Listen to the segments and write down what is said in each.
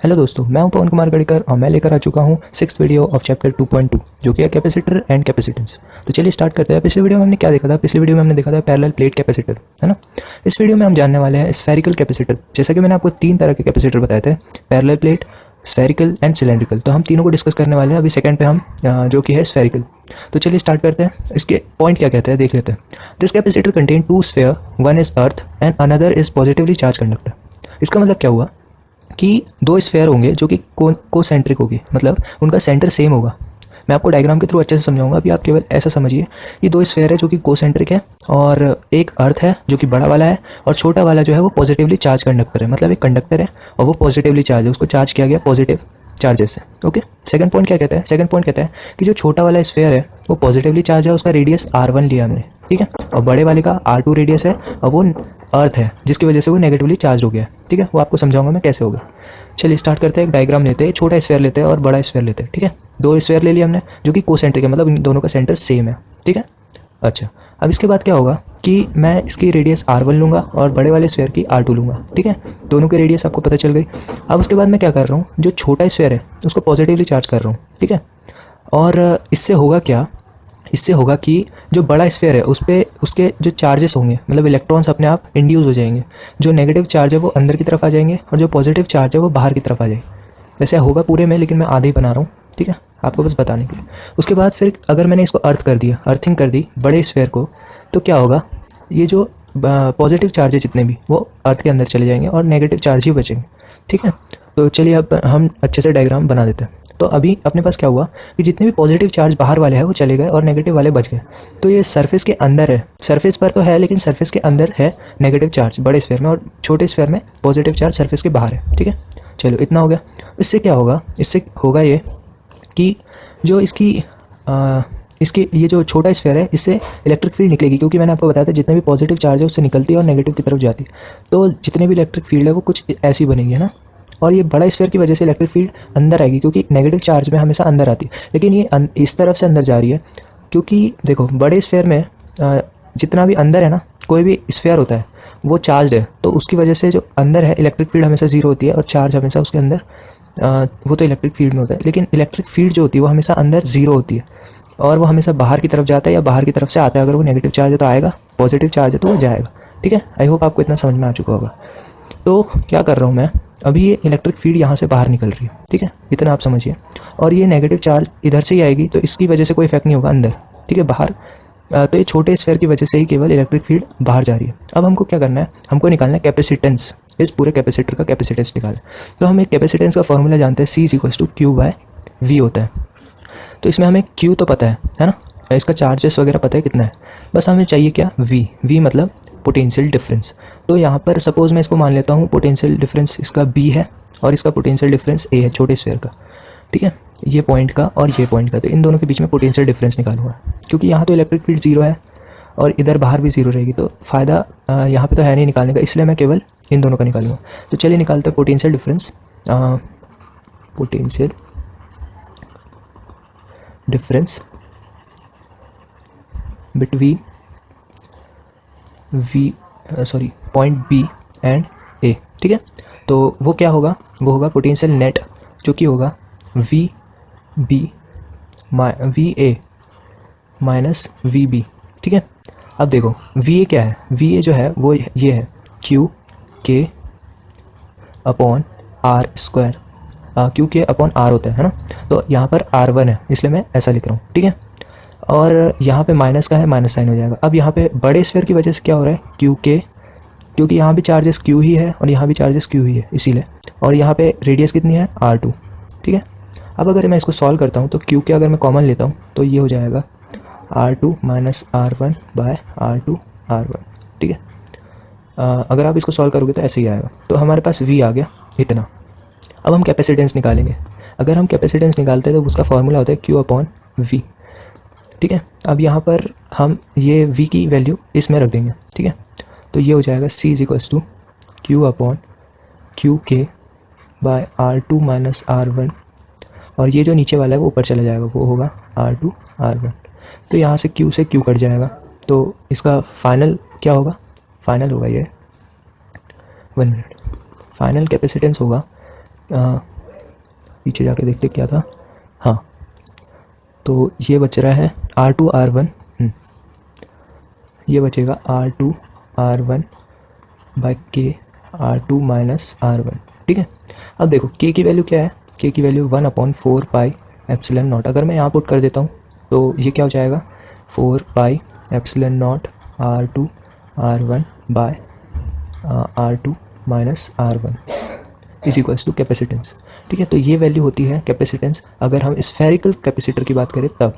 Hello दोस्तों, मैं हूं पवन कुमार गढ़कर और मैं लेकर आ चुका हूं सिक्स वीडियो ऑफ चैप्टर 2.2 जो कि है कैपेसिटर एंड कैपेसिटेंस। तो चलिए स्टार्ट करते हैं। पिछले वीडियो में हमने क्या देखा था? पिछले वीडियो में हमने देखा था पैरेलल प्लेट कैपेसिटर, है ना। इस वीडियो में हम जानने वाले हैं स्फेरिकल कैपेसिटर। जैसा कि मैंने आपको तीन तरह के कैपेसिटर बताए थे, parallel plate, spherical and cylindrical. तो हम तीनों को डिस्कस करने वाले हैं। अभी सेकंड पे हम जो कि है स्फेरिकल। तो चलिए स्टार्ट करते हैं। इसके पॉइंट क्या कहते हैं देख लेते हैं। This capacitor contain two sphere, one is earth and another is positively charge conductor. इसका मतलब क्या हुआ कि दो स्फेयर होंगे जो कि कोसेंट्रिक होगी, मतलब उनका सेंटर सेम होगा। मैं आपको डायग्राम के थ्रू अच्छे से समझाऊंगा। अभी आप केवल ऐसा समझिए कि दो स्फेयर है जो कि कोसेंट्रिक है और एक अर्थ है जो कि बड़ा वाला है और छोटा वाला जो है वो पॉजिटिवली चार्ज कंडक्टर है। मतलब एक कंडक्टर है और वो पॉजिटिवली चार्ज है, उसको चार्ज किया गया पॉजिटिव चार्जेस से। ओके, सेकंड पॉइंट क्या कहता है? सेकंड पॉइंट कहता है कि जो छोटा वाला स्फेयर है वो पॉजिटिवली चार्ज है, उसका रेडियस r1 लिया हमने, ठीक है, और बड़े वाले का r2 रेडियस है और वो अर्थ है जिसकी वजह से वो नेगेटिवली चार्ज हो गया है। ठीक है, वो आपको समझाऊंगा मैं कैसे होगा। चलिए स्टार्ट करते हैं। एक डायग्राम लेते हैं, छोटा स्फेयर लेते हैं और बड़ा स्फेयर लेते हैं। ठीक है, दो स्फेयर ले लिया हमने जो कि कोसेंट्रिक है, मतलब इन दोनों का सेंटर सेम है। ठीक है, अच्छा, अब इसके बाद क्या होगा कि मैं इसकी रेडियस r1 लूँगा और बड़े वाले स्फेयर की r2 लूँगा। ठीक है, दोनों की रेडियस आपको पता चल गई। अब उसके बाद मैं क्या कर रहा हूँ, जो छोटा स्फेयर है उसको पॉजिटिवली चार्ज कर रहा हूँ। ठीक है, और इससे होगा क्या, इससे होगा कि जो बड़ा स्फेयर है उस पर उसके जो चार्जेस होंगे, मतलब इलेक्ट्रॉन्स अपने आप इंड्यूस हो जाएंगे। जो नेगेटिव चार्ज है वो अंदर की तरफ आ जाएंगे और जो पॉजिटिव चार्ज है वो बाहर की तरफ आ जाएंगे। वैसे होगा पूरे में, लेकिन मैं आधे ही बना रहा हूँ। ठीक है, आपको बस बताने के लिए। उसके बाद फिर अगर मैंने इसको अर्थ कर दिया, अर्थिंग कर दी बड़े स्फेयर को, तो क्या होगा, ये जो पॉजिटिव चार्ज है जितने भी वो अर्थ के अंदर चले जाएंगे और नेगेटिव चार्ज ही बचेंगे। ठीक है, तो चलिए अब हम अच्छे से डायग्राम बना देते हैं। तो अभी अपने पास क्या हुआ कि जितने भी पॉजिटिव चार्ज बाहर वाले हैं वो चले गए और नेगेटिव वाले बच गए। तो ये सरफेस के अंदर है, सरफेस पर तो है लेकिन सरफेस के अंदर है नेगेटिव चार्ज बड़े स्फेयर में और छोटे स्फेयर में पॉजिटिव चार्ज सरफेस के बाहर है। ठीक है, चलो इतना हो गया। इससे क्या होगा, इससे होगा ये कि जो इसकी ये जो छोटा स्फेयर है इससे इलेक्ट्रिक फील्ड निकलेगी, क्योंकि मैंने आपको बताया था जितने भी पॉजिटिव चार्ज है उससे निकलती है और नेगेटिव की तरफ जाती है। तो जितने भी इलेक्ट्रिक फील्ड है वो कुछ ऐसी बनेगी, है ना। और ये बड़ा स्फेयर की वजह से इलेक्ट्रिक फील्ड अंदर आएगी, क्योंकि नेगेटिव चार्ज में हमेशा अंदर आती है, लेकिन ये इस तरफ से अंदर जा रही है। क्योंकि देखो बड़े स्फेयर में जितना भी अंदर है ना, कोई भी स्फेयर होता है वो चार्ज है, तो उसकी वजह से जो अंदर है इलेक्ट्रिक फील्ड हमेशा जीरो होती है और चार्ज हमेशा उसके अंदर वो तो इलेक्ट्रिक फील्ड में होता है, लेकिन इलेक्ट्रिक फील्ड जो होती है वो हमेशा अंदर जीरो होती है और वो हमेशा बाहर की तरफ जाता है या बाहर की तरफ से आता है। अगर वो नेगेटिव चार्ज है तो आएगा, पॉजिटिव चार्ज है तो वो जाएगा। ठीक है, आई होप आपको इतना समझ में आ चुका होगा। तो क्या कर रहा हूँ मैं, अभी ये इलेक्ट्रिक फील्ड यहाँ से बाहर निकल रही है। ठीक है, इतना आप समझिए। और ये नेगेटिव चार्ज इधर से ही आएगी, तो इसकी वजह से कोई इफेक्ट नहीं होगा अंदर। ठीक है, बाहर तो ये छोटे स्फेयर की वजह से ही केवल इलेक्ट्रिक फील्ड बाहर जा रही है। अब हमको क्या करना है, हमको निकालना है कैपेसिटेंस। इस पूरे कैपेसिटर का कैपेसिटेंस निकालें। तो हम एक कैपेसिटेंस का फॉर्मूला जानते हैं, C=Q/V होता है। तो इसमें हमें Q तो पता है ना, इसका चार्जेस वगैरह पता है कितना है, बस हमें चाहिए क्या, V मतलब पोटेंशियल डिफरेंस। तो यहाँ पर सपोज मैं इसको मान लेता हूँ पोटेंशियल डिफरेंस इसका B है और इसका पोटेंशियल डिफरेंस A है, छोटे स्फेयर का। ठीक है, ये पॉइंट का और ये पॉइंट का, तो इन दोनों के बीच में पोटेंशियल डिफरेंस निकालूंगा, क्योंकि यहाँ तो इलेक्ट्रिक फील्ड जीरो है और इधर बाहर भी जीरो रहेगी, तो फ़ायदा यहाँ पे तो है नहीं निकालने का, इसलिए मैं केवल इन दोनों का निकालूंगा। तो चलिए निकालते हैं potential difference. Potential difference between point B and A। ठीक है, तो वो क्या होगा, वो होगा पोटेंशियल नेट जो कि होगा VA माइनस VB। ठीक है, अब देखो VA क्या है, VA जो है वो ये है Q/R²। Q/R होता है ना, तो यहाँ पर R1 है इसलिए मैं ऐसा लिख रहा हूँ। ठीक है, और यहाँ पे माइनस का है, माइनस साइन हो जाएगा। अब यहाँ पे बड़े स्फेयर की वजह से क्या हो रहा है, क्योंकि यहाँ भी चार्जेस Q ही है और यहाँ भी चार्जेस Q ही है इसीलिए, और यहाँ पे रेडियस कितनी है, R2। ठीक है, अब अगर मैं इसको सॉल्व करता हूँ तो Q के अगर मैं कॉमन लेता हूँ तो ये हो जाएगा R2 माइनस R1/R2R1। ठीक है, अगर आप इसको सॉल्व करोगे तो ऐसे ही आएगा। तो हमारे पास V आ गया इतना। अब हम कैपेसिटेंस निकालेंगे। अगर हम कैपेसिटेंस निकालते हैं तो उसका फॉर्मूला होता है Q/V। ठीक है, अब यहाँ पर हम ये V की वैल्यू इसमें रख देंगे। ठीक है, तो ये हो जाएगा C=Q/K/R2 माइनस R1, और ये जो नीचे वाला है वो ऊपर चला जाएगा, वो होगा R2/R1। तो यहाँ से Q से Q कट जाएगा, तो इसका फाइनल क्या होगा, फाइनल होगा ये 1 मिनट, फाइनल कैपेसिटेंस होगा पीछे जाके देखते क्या था। हाँ, तो ये बच रहा है R2 R1, ये बचेगा R2 R1 by K R2 minus R1। ठीक है, अब देखो K की वैल्यू क्या है, K की वैल्यू 1/4 पाई एप्सिलॉन नॉट। अगर मैं यहाँ पुट कर देता हूँ तो ये क्या हो जाएगा, 4 pi epsilon naught R2 R1 by R2 minus R1 is equals to capacitance. ठीक है, तो ये वैल्यू होती है कैपेसिटेंस। अगर हम स्फेरिकल कैपेसिटर की बात करें तब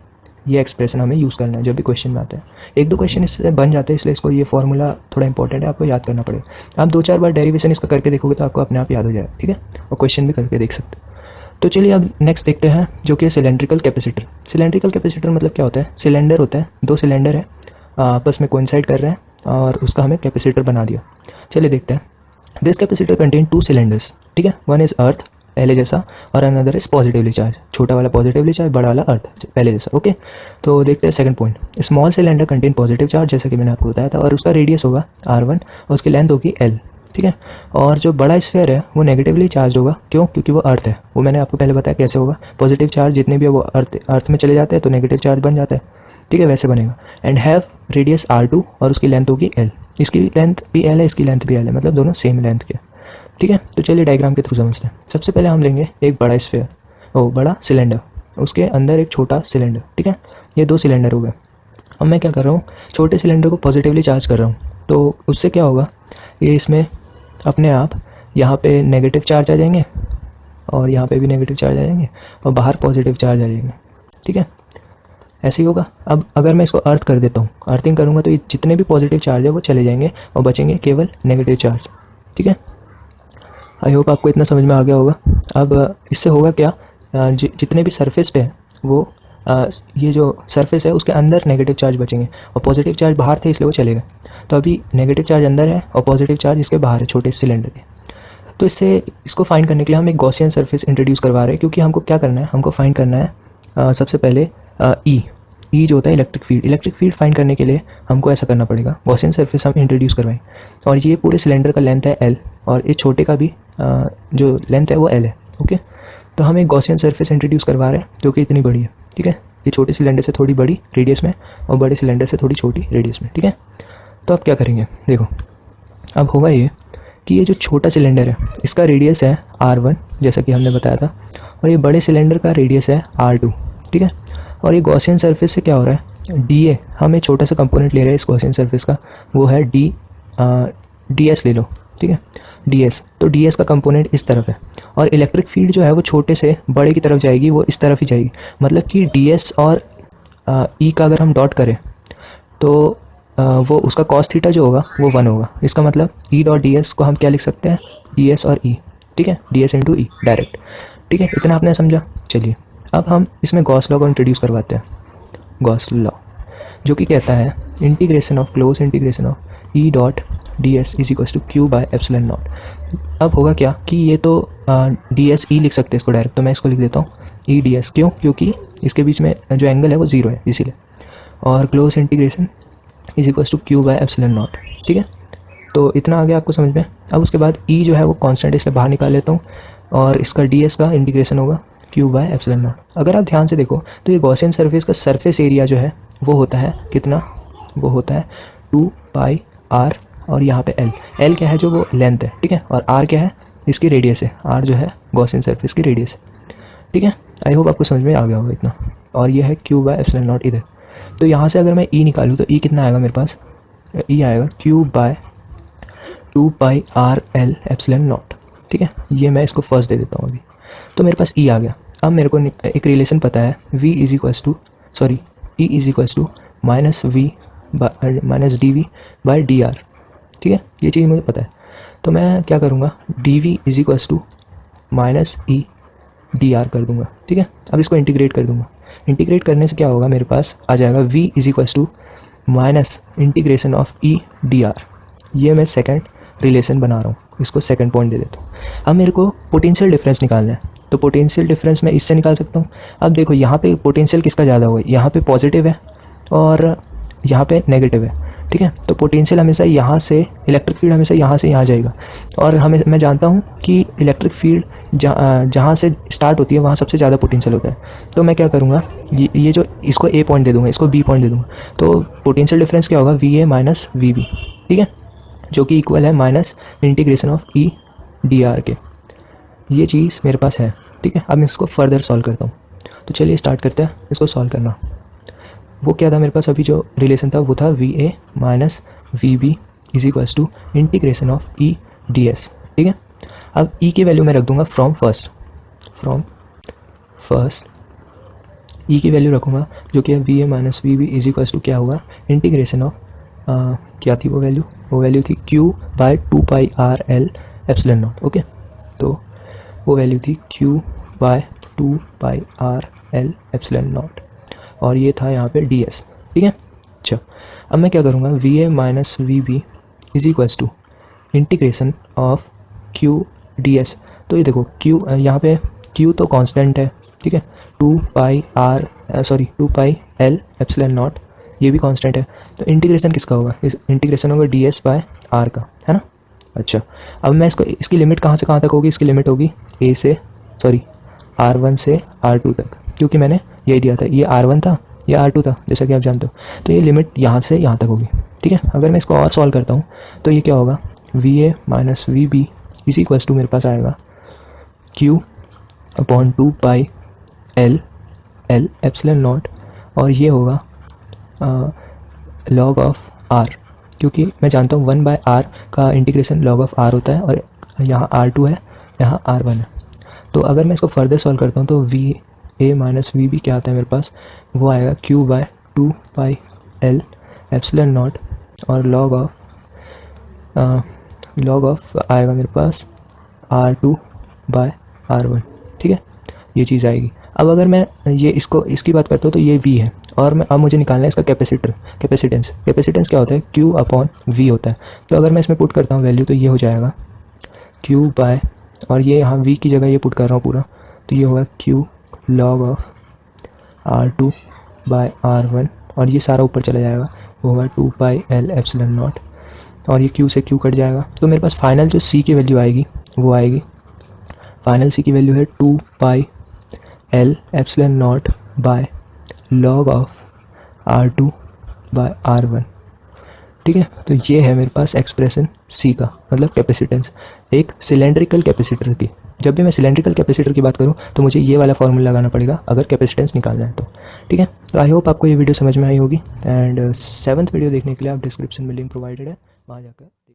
ये एक्सप्रेशन हमें यूज़ करना है जब भी क्वेश्चन में आता है। एक दो क्वेश्चन इससे बन जाते हैं, इसलिए इसको ये फॉर्मूला थोड़ा इंपॉर्टेंट है, आपको याद करना पड़ेगा। आप 2-4 बार डेरिवेशन इसका करके देखोगे तो आपको अपने आप याद हो जाएगा। ठीक है, और क्वेश्चन भी करके देख सकते हो। तो चलिए अब नेक्स्ट देखते हैं जो कि सिलेंड्रिकल कैपेसिटर। सिलेंड्रिकल कैपेसिटर मतलब क्या होता है, सिलेंडर होता है, 2 सिलेंडर है आपस में कोइंसाइड कर रहे हैं और उसका हमें कैपेसिटर बना दिया। चलिए देखते हैं। This capacitor contain 2 cylinders. ठीक है, वन इज अर्थ पहले जैसा और अनदर इज पॉजिटिवली चार्ज, छोटा वाला पॉजिटिवली चार्ज, बड़ा वाला अर्थ पहले जैसा। ओके, तो देखते हैं second point. Small cylinder contain positive charge, जैसा कि मैंने आपको बताया था, और उसका रेडियस होगा R1 और उसकी लेंथ होगी L। ठीक है, और जो बड़ा स्फीयर है वो नेगेटिवली चार्ज होगा। क्यों? क्योंकि वो अर्थ है। वो मैंने आपको पहले बताया कैसे होगा, पॉजिटिव चार्ज जितने भी है वो अर्थ में चले जाते हैं तो नेगेटिव चार्ज बन जाता है। ठीक है, वैसे बनेगा। एंड हैव रेडियस R2 और उसकी लेंथ होगी L। इसकी लेंथ भी L है, इसकी लेंथ भी L है, मतलब दोनों सेम लेंथ के। ठीक है, तो चलिए डायग्राम के थ्रू समझते हैं। सबसे पहले हम लेंगे एक बड़ा स्फीयर, बड़ा सिलेंडर, उसके अंदर एक छोटा सिलेंडर। ठीक है, ये 2 सिलेंडर हो गए। अब मैं क्या कर रहा हूँ, छोटे सिलेंडर को पॉजिटिवली चार्ज कर रहा हूँ, तो उससे क्या होगा, ये इसमें अपने आप यहाँ पे नेगेटिव चार्ज आ जाएंगे और यहाँ पे भी नेगेटिव चार्ज आ जाएंगे और बाहर पॉजिटिव चार्ज आ जाएंगे। ठीक है, ऐसे ही होगा। अब अगर मैं इसको अर्थ कर देता हूँ, अर्थिंग करूँगा, तो ये जितने भी पॉजिटिव चार्ज है वो चले जाएंगे और बचेंगे केवल नेगेटिव चार्ज। ठीक है, आई होप आपको इतना समझ में आ गया होगा। अब इससे होगा क्या, जितने भी सरफेस पे है वो ये जो सरफेस है उसके अंदर नेगेटिव चार्ज बचेंगे और पॉजिटिव चार्ज बाहर थे इसलिए वो चले गए। तो अभी नेगेटिव चार्ज अंदर है और पॉजिटिव चार्ज इसके बाहर है, छोटे सिलेंडर के। तो इसको फाइंड करने के लिए हम एक गॉसियन सरफेस इंट्रोड्यूस करवा रहे हैं, क्योंकि हमको क्या करना है, हमको फाइंड करना है सबसे पहले ई जो होता है electric field. Electric field find करने के लिए हमको ऐसा करना पड़ेगा, गॉसियन सरफेस हम इंट्रोड्यूस करवाएं। और ये पूरे सिलेंडर का लेंथ है L और इस छोटे का भी जो लेंथ है वो L है। ओके, तो हम एक गॉसियन सरफेस इंट्रोड्यूस करवा रहे हैं जो कि इतनी बड़ी है। ठीक है, ये छोटे सिलेंडर से थोड़ी बड़ी रेडियस में और बड़े सिलेंडर से थोड़ी छोटी रेडियस में। ठीक है, तो अब क्या करेंगे, देखो अब होगा ये कि ये जो छोटा सिलेंडर है इसका रेडियस है R1 जैसा कि हमने बताया था, और ये बड़े सिलेंडर का रेडियस है R2। ठीक है, और ये गॉसियन सरफेस से क्या हो रहा है, DA, हम एक छोटा सा कंपोनेंट ले रहे हैं इस गॉसियन सरफेस का, वो है DS ले लो। ठीक है, DS, तो DS का कंपोनेंट इस तरफ है और इलेक्ट्रिक फील्ड जो है वो छोटे से बड़े की तरफ जाएगी, वो इस तरफ ही जाएगी। मतलब कि DS और E का अगर हम डॉट करें तो वो उसका कॉस थीटा जो होगा वो 1 होगा। इसका मतलब E डॉट DS को हम क्या लिख सकते हैं, DS और E। ठीक है, DS इंटू E डायरेक्ट। ठीक है, इतना आपने समझा। चलिए अब हम इसमें गॉस लॉ को इंट्रोड्यूस करवाते हैं। गॉस लॉ जो कि कहता है integration of close integration of E dot DS is equals to Q by epsilon naught. अब होगा क्या कि ये तो DS E लिख सकते हैं इसको डायरेक्ट, तो मैं इसको लिख देता हूँ E DS। क्यों? क्योंकि इसके बीच में जो एंगल है वो 0 है इसीलिए। और close integration is equals to Q by epsilon naught. ठीक है, तो इतना आ गया आपको समझ में। अब उसके बाद E जो है वो कांस्टेंट, इसलिए बाहर निकाल लेता हूँ और इसका DS का इंटीग्रेशन होगा Q बाय एप्सिलॉन नॉट। अगर आप ध्यान से देखो तो ये गॉसियन सरफेस का सरफेस एरिया जो है वो होता है कितना, वो होता है 2 पाई R और यहाँ पे L क्या है, जो वो लेंथ है। ठीक है, और R क्या है, इसकी रेडियस है। R जो है गॉसियन सरफेस की रेडियस है। ठीक है, आई होप आपको समझ में आ गया होगा इतना। और ये है Q बाय एप्सिलॉन नॉट इधर। तो यहाँ से अगर मैं E निकालूँ तो E कितना आएगा मेरे पास, E आएगा Q by 2 pi R L epsilon naught. ठीक है, ये मैं इसको फर्स्ट दे देता हूँ अभी। तो मेरे पास E आ गया। अब मेरे को एक रिलेशन पता है E is equals to minus DV by DR। ठीक है, ये चीज़ मुझे पता है। तो मैं क्या करूँगा, DV is equals to minus E DR कर दूँगा। ठीक है, अब इसको इंटीग्रेट कर दूँगा। इंटीग्रेट करने से क्या होगा, मेरे पास आ जाएगा V is equals to minus integration of E DR। ये मैं सेकंड रिलेशन बना रहा हूँ, इसको सेकंड पॉइंट दे देता हूँ। अब मेरे को पोटेंशियल डिफरेंस निकालना है, तो पोटेंशियल डिफरेंस मैं इससे निकाल सकता हूँ। अब देखो यहाँ पे पोटेंशियल किसका ज़्यादा होगा, यहाँ पे पॉजिटिव है और यहाँ पे नेगेटिव है। ठीक है। तो पोटेंशियल हमेशा यहाँ से, इलेक्ट्रिक फील्ड हमेशा यहाँ से यहाँ जाएगा, और मैं जानता हूँ कि इलेक्ट्रिक फील्ड जहाँ से स्टार्ट होती है वहाँ सबसे ज़्यादा पोटेंशियल होता है। तो मैं क्या करूँगा, ये जो इसको ए पॉइंट दे दूँगा, इसको बी पॉइंट दे दूँगा, तो पोटेंशियल डिफरेंस क्या होगा, V A minus V B, ठीक है, जो कि इक्वल है minus integration of E D R के। ये चीज़ मेरे पास है, ठीक है। अब मैं इसको फर्दर सॉल्व करता हूँ। तो चलिए स्टार्ट करते हैं इसको सॉल्व करना। वो क्या था मेरे पास, अभी जो रिलेशन था वो था V A minus V B is equals to integration of E D S, ठीक है। अब ई की वैल्यू मैं रख दूंगा फ्रॉम फर्स्ट ई की वैल्यू रखूँगा, जो कि V A minus V B is equals to क्या हुआ, इंटीग्रेशन ऑफ क्या थी वो वैल्यू थी Q by 2 pi R L epsilon naught, okay. तो वो वैल्यू थी Q by 2 pi R L epsilon naught, और ये था यहाँ पे डी एस, ठीक है। अच्छा, अब मैं क्या करूँगा, V A minus V B is equals to integration of Q D S. तो ये देखो क्यू, यहाँ पे क्यू तो कांस्टेंट है, ठीक है, 2 पाई एल एप्सिलॉन नॉट, ये भी कांस्टेंट है। तो इंटीग्रेशन किसका होगा, इस इंटीग्रेशन होगा डी एस बाय आर का, है ना। अच्छा, अब मैं इसकी लिमिट कहाँ से कहाँ तक होगी, इसकी लिमिट होगी R1 से R2 तक, क्योंकि मैंने यही दिया था, ये R1 था, ये R2 था, जैसा कि आप जानते हो। तो ये लिमिट यहाँ से यहाँ तक होगी, ठीक है। अगर मैं इसको और सॉल्व करता हूँ तो ये क्या होगा, V A minus V B is equals to मेरे पास आएगा Q upon 2 pi L epsilon naught, और ये होगा लॉग ऑफ R, क्योंकि मैं जानता हूँ 1/r का इंटीग्रेशन log ऑफ R होता है, और यहाँ R2 है, यहाँ R1 है। तो अगर मैं इसको फर्दर सॉल्व करता हूँ तो V A minus V B क्या आता है मेरे पास, वो आएगा Q by 2 pi L epsilon naught, और लॉग ऑफ आएगा मेरे पास R2 बाय R1, ठीक है, ये चीज़ आएगी। अब अगर मैं इसकी बात करता हूँ तो ये V है, और अब मुझे निकालना है इसका कैपेसिटेंस क्या होता है, Q अपॉन V होता है। तो अगर मैं इसमें पुट करता हूँ वैल्यू तो ये हो जाएगा Q बाय, और ये यहाँ V की जगह ये पुट कर रहा हूँ पूरा, तो ये होगा Q log of R2 by R1, और ये सारा ऊपर चला जाएगा, वो होगा 2 पाई एल एप्सिलॉन नॉट, और ये Q से Q कट जाएगा। तो मेरे पास फाइनल जो C की वैल्यू आएगी वो आएगी, फाइनल C की वैल्यू है 2 pi L epsilon naught by log of R2 by R1, ठीक है। तो ये है मेरे पास एक्सप्रेशन C का, मतलब कैपेसिटेंस एक सिलेंड्रिकल कैपेसिटर की। जब भी मैं सिलेंड्रिकल कैपेसिटर की बात करूं तो मुझे ये वाला फॉर्मूला लगाना पड़ेगा अगर कैपेसिटेंस निकालना है तो, ठीक है। तो आई होप आपको ये वीडियो समझ में आई होगी, एंड 7th वीडियो देखने के लिए आप डिस्क्रिप्शन में लिंक प्रोवाइडेड है, वहाँ जाकर